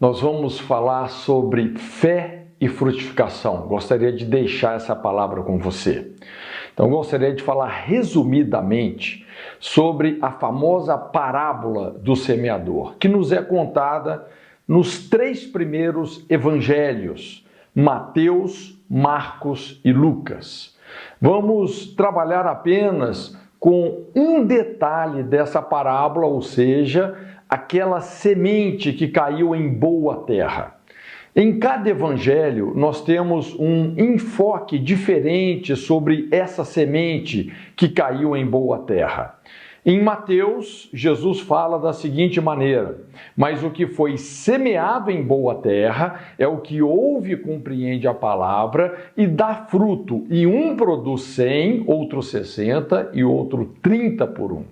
Nós vamos falar sobre fé e frutificação. Gostaria de deixar essa palavra com você. Então, gostaria de falar resumidamente sobre a famosa parábola do semeador, que nos é contada nos 3 primeiros evangelhos, Mateus, Marcos e Lucas. Vamos trabalhar apenas com um detalhe dessa parábola, ou seja, aquela semente que caiu em boa terra. Em cada evangelho, nós temos um enfoque diferente sobre essa semente que caiu em boa terra. Em Mateus, Jesus fala da seguinte maneira: mas o que foi semeado em boa terra é o que ouve e compreende a palavra e dá fruto, e um produz 100, outro 60 e outro 30 por 1.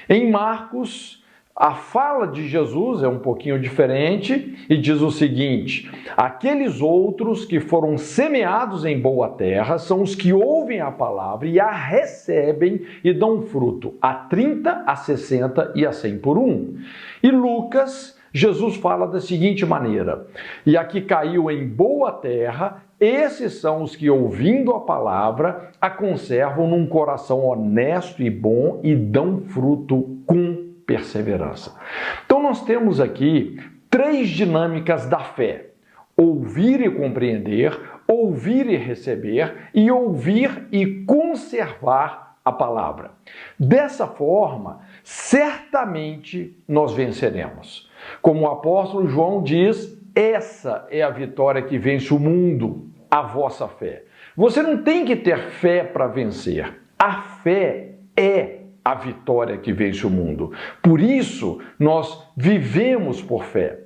Em Marcos, a fala de Jesus é um pouquinho diferente e diz o seguinte: aqueles outros que foram semeados em boa terra são os que ouvem a palavra e a recebem e dão fruto a 30, a 60 e a 100 por 1. E Lucas, Jesus fala da seguinte maneira: e a que caiu em boa terra, esses são os que, ouvindo a palavra, a conservam num coração honesto e bom e dão fruto com perseverança. Então nós temos aqui 3 dinâmicas da fé: ouvir e compreender, ouvir e receber e ouvir e conservar a palavra. Dessa forma, certamente nós venceremos. Como o apóstolo João diz, essa é a vitória que vence o mundo, a vossa fé. Você não tem que ter fé para vencer. A fé é a vitória que vence o mundo. Por isso, nós vivemos por fé.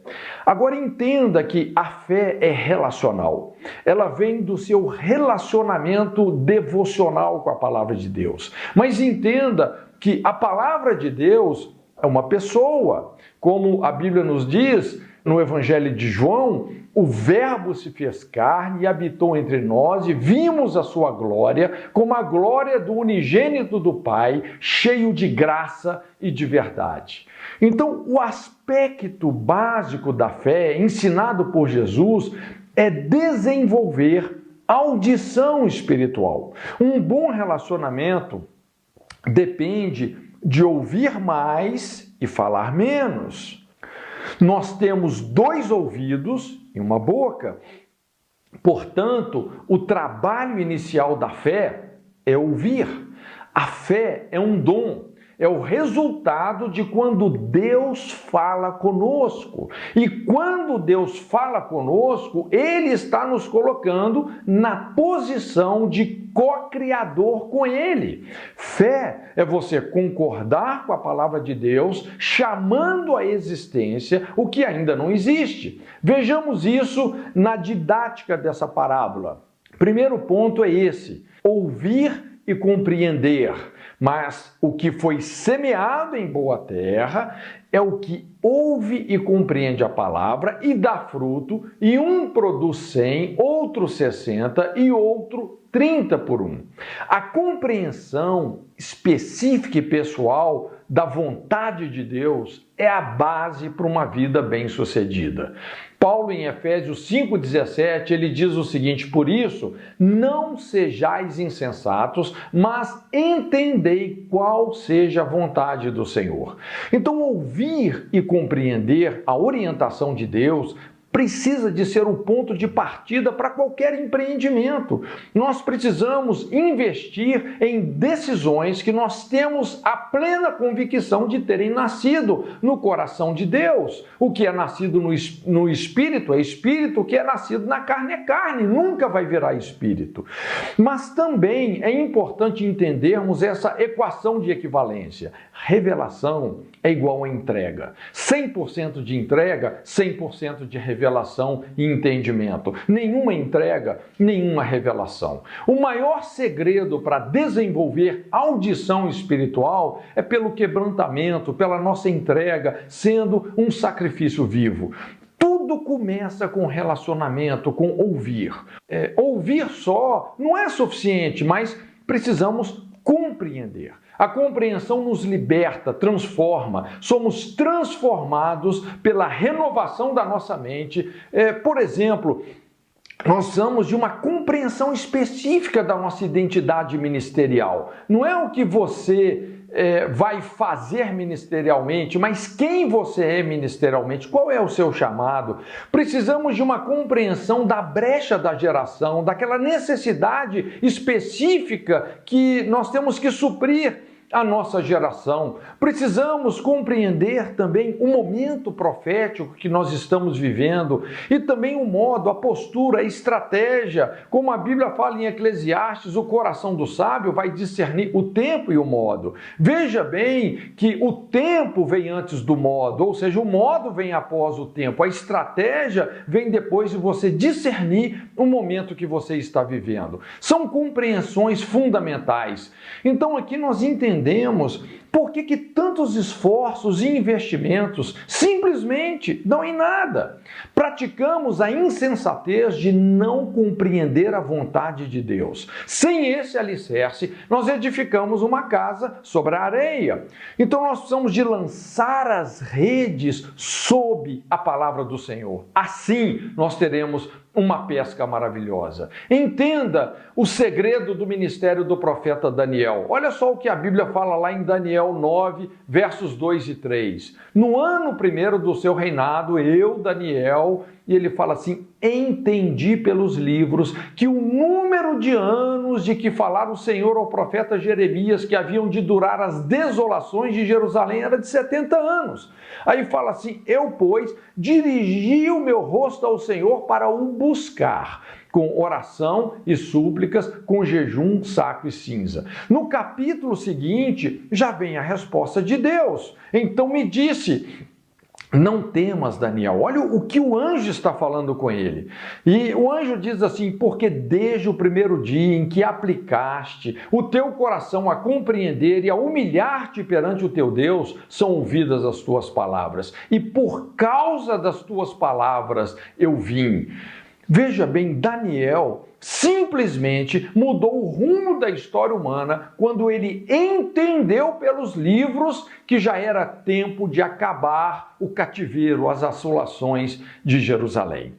Agora entenda que a fé é relacional. Ela vem do seu relacionamento devocional com a palavra de Deus. Mas entenda que a palavra de Deus é uma pessoa. Como a Bíblia nos diz no Evangelho de João, o Verbo se fez carne e habitou entre nós e vimos a sua glória, como a glória do unigênito do Pai, cheio de graça e de verdade. Então, o aspecto básico da fé, ensinado por Jesus, é desenvolver audição espiritual. Um bom relacionamento depende de ouvir mais e falar menos. Nós temos 2 ouvidos e uma boca. Portanto, o trabalho inicial da fé é ouvir. A fé é um dom, é o resultado de quando Deus fala conosco. E quando Deus fala conosco, Ele está nos colocando na posição de co-criador com Ele. Fé é você concordar com a palavra de Deus, chamando à existência o que ainda não existe. Vejamos isso na didática dessa parábola. Primeiro ponto é esse: ouvir e compreender. Mas o que foi semeado em boa terra é o que ouve e compreende a palavra e dá fruto, e um produz 100, outro 60 e outro 30 por 1. A compreensão específica e pessoal da vontade de Deus é a base para uma vida bem-sucedida. Paulo, em Efésios 5,17, ele diz o seguinte: por isso, não sejais insensatos, mas entendei qual seja a vontade do Senhor. Então, ouvir e compreender a orientação de Deus precisa de ser o ponto de partida para qualquer empreendimento. Nós precisamos investir em decisões que nós temos a plena convicção de terem nascido no coração de Deus. O que é nascido no espírito é espírito, o que é nascido na carne é carne, nunca vai virar espírito. Mas também é importante entendermos essa equação de equivalência. Revelação é igual a entrega. 100% de entrega, 100% de revelação e entendimento. Nenhuma entrega, nenhuma revelação. O maior segredo para desenvolver audição espiritual é pelo quebrantamento, pela nossa entrega, sendo um sacrifício vivo. Tudo começa com relacionamento, com ouvir. Ouvir só não é suficiente, mas precisamos compreender. A compreensão nos liberta, transforma. Somos transformados pela renovação da nossa mente. Por exemplo, nós precisamos de uma compreensão específica da nossa identidade ministerial. Não é o que você vai fazer ministerialmente, mas quem você é ministerialmente, qual é o seu chamado. Precisamos de uma compreensão da brecha da geração, daquela necessidade específica que nós temos que suprir a nossa geração. Precisamos compreender também o momento profético que nós estamos vivendo e também o modo, a postura, a estratégia. Como a Bíblia fala em Eclesiastes, o coração do sábio vai discernir o tempo e o modo. Veja bem que o tempo vem antes do modo, ou seja, o modo vem após o tempo. A estratégia vem depois de você discernir o momento que você está vivendo. São compreensões fundamentais. Então aqui nós entendemos por que tantos esforços e investimentos simplesmente dão em nada. Praticamos a insensatez de não compreender a vontade de Deus. Sem esse alicerce, nós edificamos uma casa sobre a areia. Então nós precisamos de lançar as redes sob a palavra do Senhor. Assim nós teremos uma pesca maravilhosa. Entenda o segredo do ministério do profeta Daniel. Olha só o que a Bíblia fala lá em Daniel 9, versos 2 e 3. No ano primeiro do seu reinado, eu, Daniel, e ele fala assim, entendi pelos livros que o número de anos de que falara o Senhor ao profeta Jeremias, que haviam de durar as desolações de Jerusalém, era de 70 anos. Aí fala assim, eu, pois, dirigi o meu rosto ao Senhor para o buscar, com oração e súplicas, com jejum, saco e cinza. No capítulo seguinte, já vem a resposta de Deus. Então me disse, não temas, Daniel. Olha o que o anjo está falando com ele. E o anjo diz assim, porque desde o primeiro dia em que aplicaste o teu coração a compreender e a humilhar-te perante o teu Deus, são ouvidas as tuas palavras. E por causa das tuas palavras eu vim. Veja bem, Daniel simplesmente mudou o rumo da história humana quando ele entendeu pelos livros que já era tempo de acabar o cativeiro, as assolações de Jerusalém.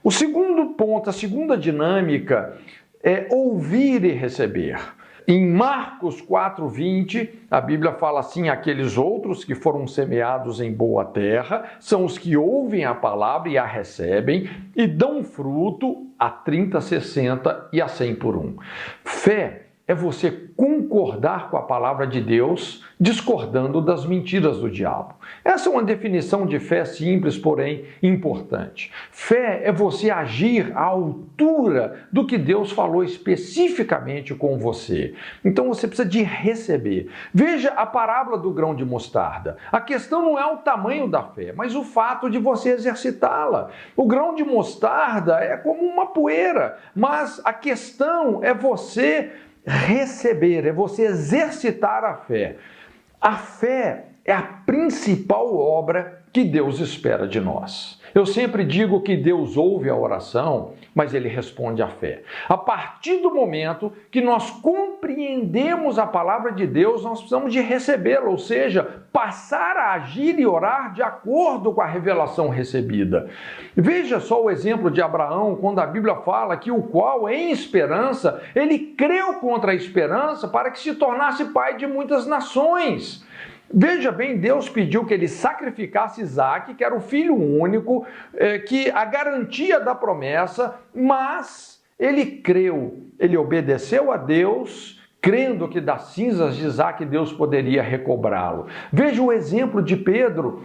O segundo ponto, a segunda dinâmica é ouvir e receber. Em Marcos 4:20, a Bíblia fala assim, aqueles outros que foram semeados em boa terra, são os que ouvem a palavra e a recebem e dão fruto a 30, 60 e a 100 por um. Fé é você concordar com a palavra de Deus, discordando das mentiras do diabo. Essa é uma definição de fé simples, porém importante. Fé é você agir à altura do que Deus falou especificamente com você. Então você precisa de receber. Veja a parábola do grão de mostarda. A questão não é o tamanho da fé, mas o fato de você exercitá-la. O grão de mostarda é como uma poeira, mas a questão é você receber, é você exercitar a fé. A fé é a principal obra que Deus espera de nós. Eu sempre digo que Deus ouve a oração, mas Ele responde à fé. A partir do momento que nós compreendemos a palavra de Deus, nós precisamos de recebê-la, ou seja, passar a agir e orar de acordo com a revelação recebida. Veja só o exemplo de Abraão, quando a Bíblia fala que o qual, em esperança, ele creu contra a esperança para que se tornasse pai de muitas nações. Veja bem, Deus pediu que ele sacrificasse Isaque, que era o filho único, que a garantia da promessa, mas ele creu, ele obedeceu a Deus, crendo que das cinzas de Isaque Deus poderia recobrá-lo. Veja o exemplo de Pedro,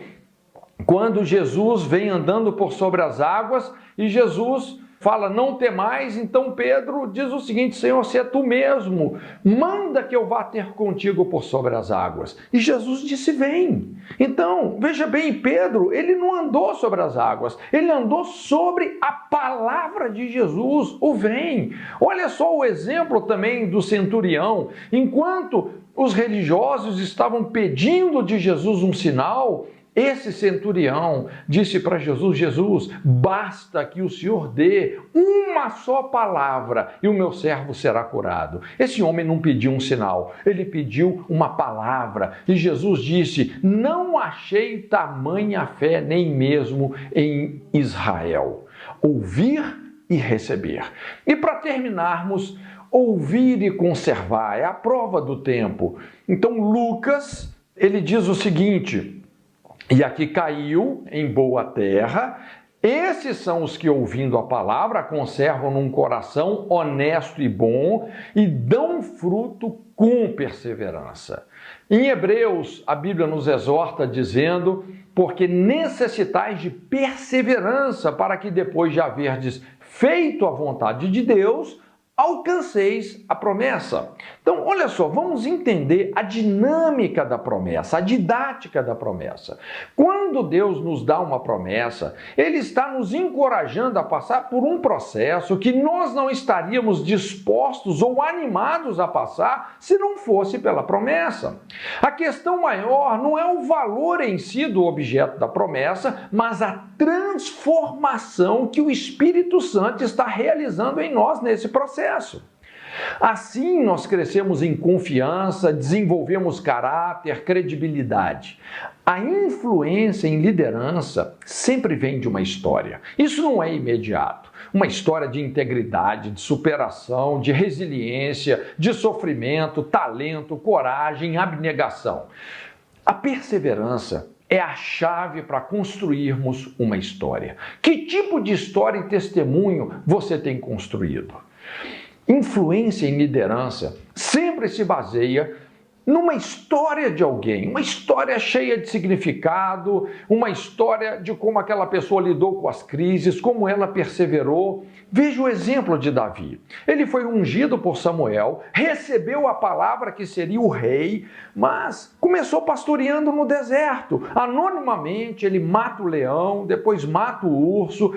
quando Jesus vem andando por sobre as águas e Jesus fala, não temais, então Pedro diz o seguinte, Senhor, se é tu mesmo, manda que eu vá ter contigo por sobre as águas. E Jesus disse, vem. Então, veja bem, Pedro, ele não andou sobre as águas, ele andou sobre a palavra de Jesus, o vem. Olha só o exemplo também do centurião, enquanto os religiosos estavam pedindo de Jesus um sinal, esse centurião disse para Jesus: Jesus, basta que o Senhor dê uma só palavra e o meu servo será curado. Esse homem não pediu um sinal, ele pediu uma palavra. E Jesus disse: não achei tamanha fé nem mesmo em Israel. Ouvir e receber. E para terminarmos, ouvir e conservar é a prova do tempo. Então Lucas, ele diz o seguinte: e aqui caiu em boa terra, esses são os que, ouvindo a palavra, conservam num coração honesto e bom e dão fruto com perseverança. Em Hebreus, a Bíblia nos exorta dizendo: porque necessitais de perseverança, para que depois de haverdes feito a vontade de Deus, alcanceis a promessa. Então, olha só, vamos entender a dinâmica da promessa, a didática da promessa. Quando Deus nos dá uma promessa, Ele está nos encorajando a passar por um processo que nós não estaríamos dispostos ou animados a passar se não fosse pela promessa. A questão maior não é o valor em si do objeto da promessa, mas a transformação que o Espírito Santo está realizando em nós nesse processo. Assim, nós crescemos em confiança, desenvolvemos caráter, credibilidade. A influência em liderança sempre vem de uma história. Isso não é imediato. Uma história de integridade, de superação, de resiliência, de sofrimento, talento, coragem, abnegação. A perseverança é a chave para construirmos uma história. Que tipo de história e testemunho você tem construído? Influência em liderança sempre se baseia numa história de alguém, uma história cheia de significado, uma história de como aquela pessoa lidou com as crises, como ela perseverou. Veja o exemplo de Davi. Ele foi ungido por Samuel, recebeu a palavra que seria o rei, mas começou pastoreando no deserto. Anonimamente, ele mata o leão, depois mata o urso,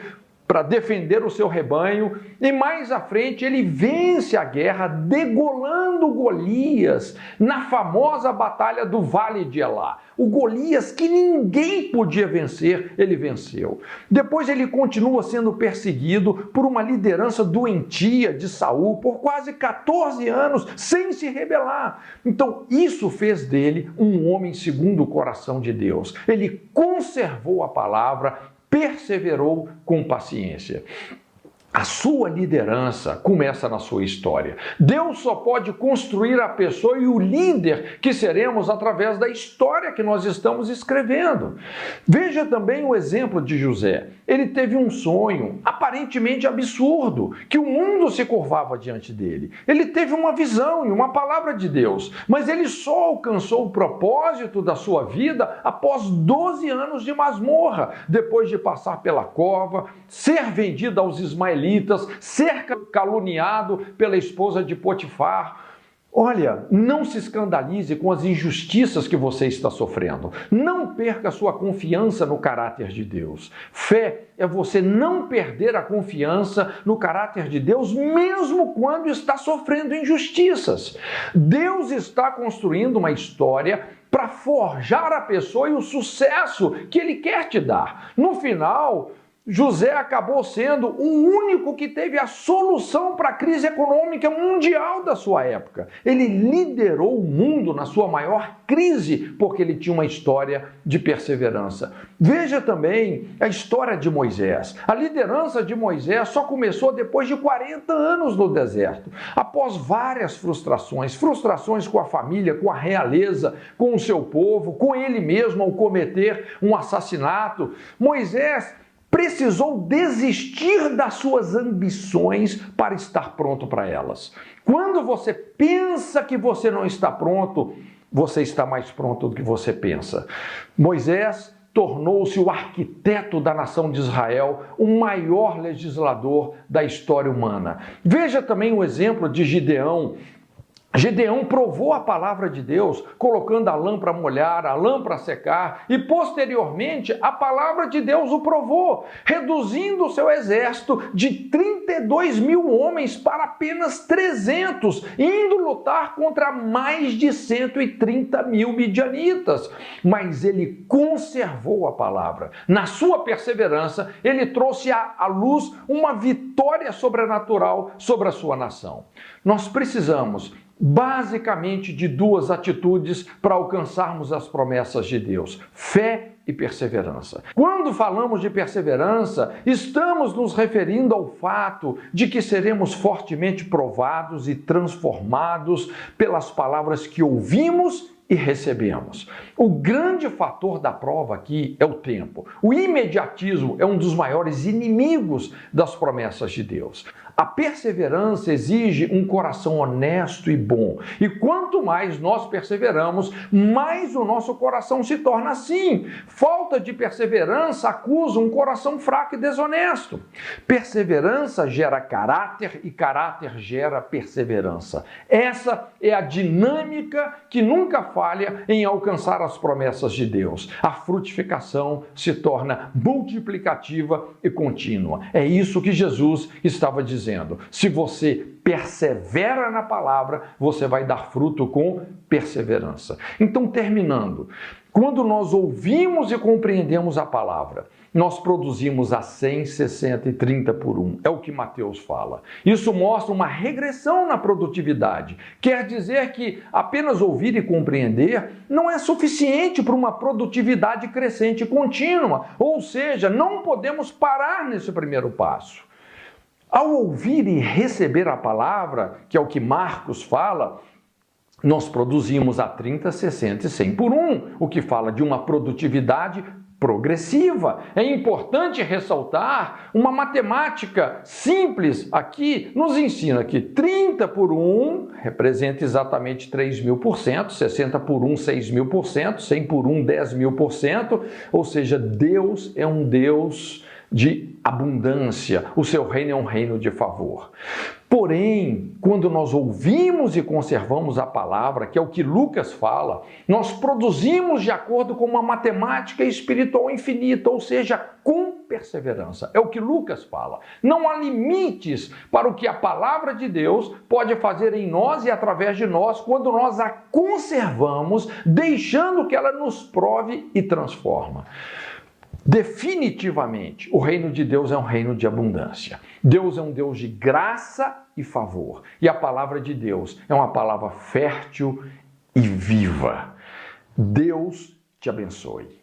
para defender o seu rebanho, e mais à frente ele vence a guerra degolando Golias na famosa batalha do Vale de Elá. O Golias que ninguém podia vencer, ele venceu. Depois ele continua sendo perseguido por uma liderança doentia de Saul por quase 14 anos, sem se rebelar. Então isso fez dele um homem segundo o coração de Deus. Ele conservou a palavra, perseverou com paciência. A sua liderança começa na sua história. Deus só pode construir a pessoa e o líder que seremos através da história que nós estamos escrevendo. Veja também o exemplo de José. Ele teve um sonho aparentemente absurdo, que o mundo se curvava diante dele. Ele teve uma visão e uma palavra de Deus, mas ele só alcançou o propósito da sua vida após 12 anos de masmorra, depois de passar pela cova, ser vendido aos ismaelitas, ser caluniado pela esposa de Potifar. Olha, não se escandalize com as injustiças que você está sofrendo. Não perca sua confiança no caráter de Deus. Fé é você não perder a confiança no caráter de Deus, mesmo quando está sofrendo injustiças. Deus está construindo uma história para forjar a pessoa e o sucesso que Ele quer te dar. No final, José acabou sendo o único que teve a solução para a crise econômica mundial da sua época. Ele liderou o mundo na sua maior crise porque ele tinha uma história de perseverança. Veja também a história de Moisés. A liderança de Moisés só começou depois de 40 anos no deserto, após várias frustrações com a família, com a realeza, com o seu povo, com ele mesmo ao cometer um assassinato. Moisés precisou desistir das suas ambições para estar pronto para elas. Quando você pensa que você não está pronto, você está mais pronto do que você pensa. Moisés tornou-se o arquiteto da nação de Israel, o maior legislador da história humana. Veja também o exemplo de Gideão. Gedeão provou a palavra de Deus, colocando a lã para molhar, a lã para secar, e posteriormente a palavra de Deus o provou, reduzindo o seu exército de 32 mil homens para apenas 300, indo lutar contra mais de 130 mil midianitas. Mas ele conservou a palavra. Na sua perseverança, ele trouxe à luz uma vitória sobrenatural sobre a sua nação. Nós precisamos basicamente de duas atitudes para alcançarmos as promessas de Deus: fé e perseverança. Quando falamos de perseverança, estamos nos referindo ao fato de que seremos fortemente provados e transformados pelas palavras que ouvimos e recebemos. O grande fator da prova aqui é o tempo. O imediatismo é um dos maiores inimigos das promessas de Deus. A perseverança exige um coração honesto e bom. E quanto mais nós perseveramos, mais o nosso coração se torna assim. Falta de perseverança acusa um coração fraco e desonesto. Perseverança gera caráter e caráter gera perseverança. Essa é a dinâmica que nunca falha em alcançar as promessas de Deus. A frutificação se torna multiplicativa e contínua. É isso que Jesus estava dizendo. Se você persevera na palavra, você vai dar fruto com perseverança. Então, terminando, quando nós ouvimos e compreendemos a palavra, nós produzimos a 100, 60 e 30 por 1. É o que Mateus fala. Isso mostra uma regressão na produtividade. Quer dizer que apenas ouvir e compreender não é suficiente para uma produtividade crescente e contínua. Ou seja, não podemos parar nesse primeiro passo. Ao ouvir e receber a palavra, que é o que Marcos fala, nós produzimos a 30, 60 e 100 por 1, o que fala de uma produtividade progressiva. É importante ressaltar uma matemática simples aqui, nos ensina que 30 por 1 representa exatamente 3.000%, 60 por 1, 6.000%, 100 por 1, 10.000%, ou seja, Deus é um Deus de abundância, o seu reino é um reino de favor. Porém, quando nós ouvimos e conservamos a palavra, que é o que Lucas fala, nós produzimos de acordo com uma matemática espiritual infinita, ou seja, com perseverança. É o que Lucas fala. Não há limites para o que a palavra de Deus pode fazer em nós e através de nós quando nós a conservamos, deixando que ela nos prove e transforma. Definitivamente, o reino de Deus é um reino de abundância. Deus é um Deus de graça e favor. E a palavra de Deus é uma palavra fértil e viva. Deus te abençoe.